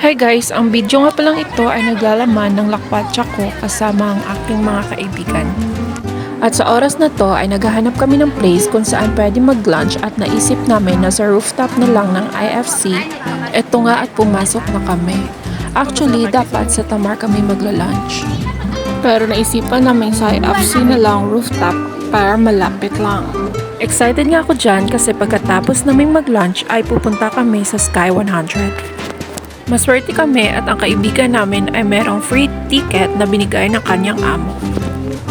Hi guys, ang video nga palang ito ay naglalaman ng lakwatsa ko kasama ang aking mga kaibigan. At sa oras na to ay naghahanap kami ng place kung saan pwede mag-lunch at naisip namin na sa rooftop na lang ng IFC, eto nga at pumasok na kami. Actually, dapat sa Tamar kami magla-lunch. Pero naisipan namin sa IFC na lang rooftop para malapit lang. Excited nga ako dyan kasi pagkatapos naming mag-lunch ay pupunta kami sa Sky 100. Maswerte kami at ang kaibigan namin ay merong free ticket na binigay ng kanyang amo.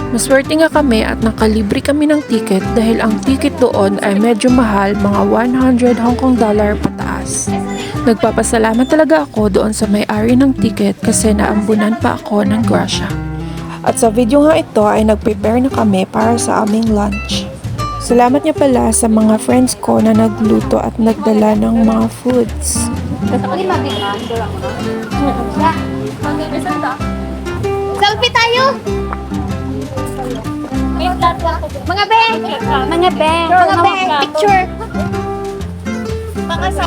Maswerte nga kami at nakalibre kami ng ticket dahil ang ticket doon ay medyo mahal, mga 100 Hong Kong dollar pataas. Nagpapasalamat talaga ako doon sa may-ari ng ticket kasi naambunan pa ako ng grasya. At sa video nga ito ay nag-prepare na kami para sa aming lunch. Salamat niya pala sa mga friends ko na nagluto at nagdala ng mga foods. Selfie tayo! Mga be! Mga be! Mga be! Picture! Mga sa...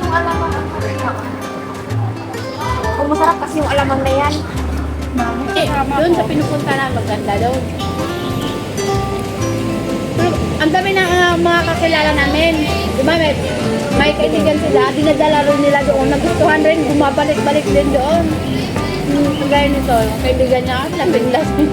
Yung alamang kung masarap kasi yung alamang na yan. Doon sa pinupunta na maganda daw. Pero ang dami na mga kakilala namin. Diba may kaibigan sila, dinadala rin nila doon. Nagustuhan rin, bumabalik-balik din doon. Kagaya nito, kaibigan niya, lasing-lasing.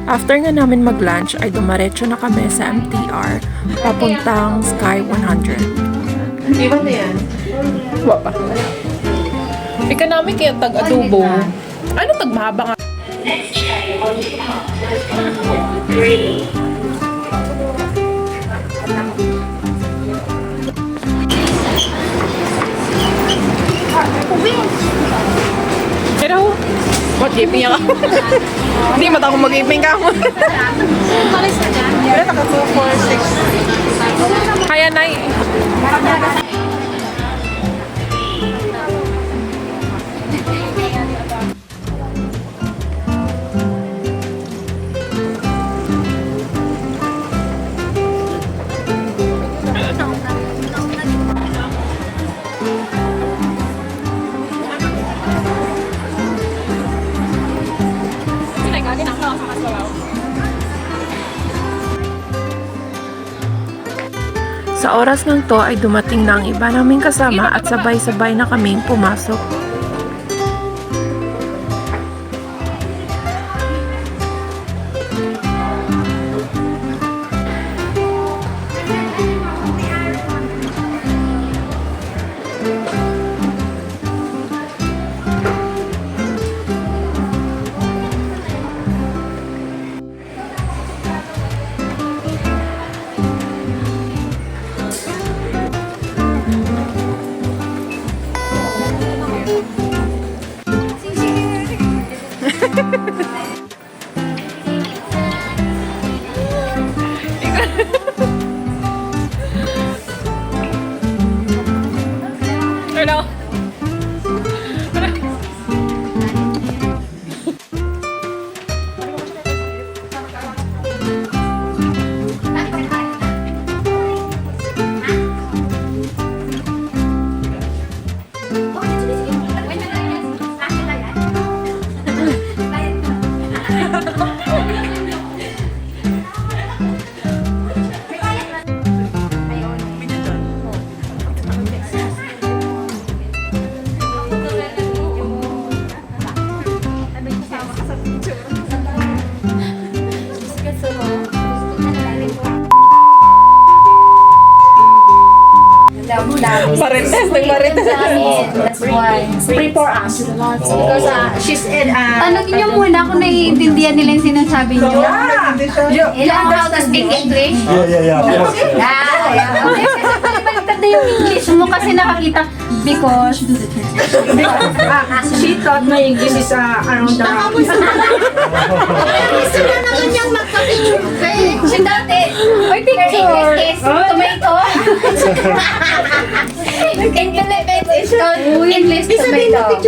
After nga namin mag-lunch ay dumaretso na kami sa MTR papuntang Sky 100. Iba na yan. Wapa. Ika namin kaya tag-adobo. Ano tag-mahaba nga? Pero, mag-giping ka. Hindi mata akong mag-giping ka mo. Kaya na Sa oras ng to ay dumating na ang iba naming kasama at sabay-sabay na kaming pumasok. Hello. Marites, nag-marites. That's why. Pray for us. Because she's in... Tanongin niyo muna kung naiintindihan nila yung sinasabi niyo. Ilan how to speak English? Yeah. Kasi baliktad na yung English mo kasi nakakita because She thought my English is around the... Intelligence is called English tomato.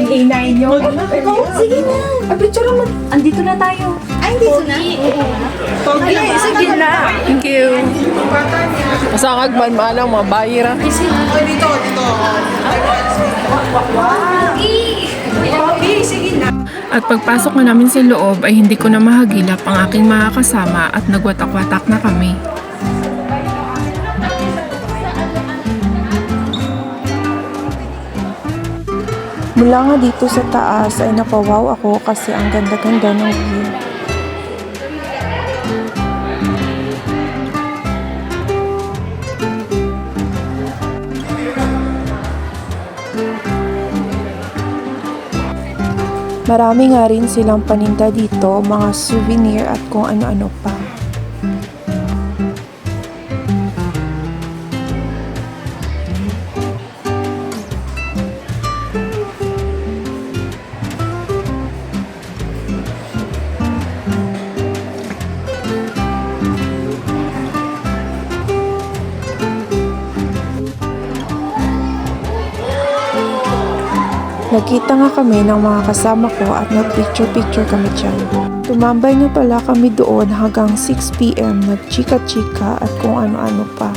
Sige na. Andito na tayo. Ay, dito na. Sige na. Thank you. Masakag man malang mga bayira. At pagpasok na namin sa loob ay hindi ko na mahagilap ang aking mga kasama at nagwatak-watak na kami. Mula nga dito sa taas ay napawaw ako kasi ang ganda-ganda ng view. Marami nga rin silang paninda dito, mga souvenir at kung ano-ano pa. Nagkita nga kami ng mga kasama ko at nag-picture-picture kami dyan. Tumambay nga pala kami doon hanggang 6 PM, nagchika-chika at kung ano-ano pa.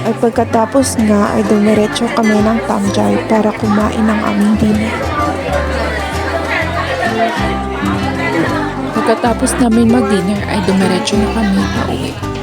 At pagkatapos nga ay dumiretso kami ng Tamjay para kumain ng aming dinner. Pagkatapos namin mag-dinner ay dumiretso na kami pauwi.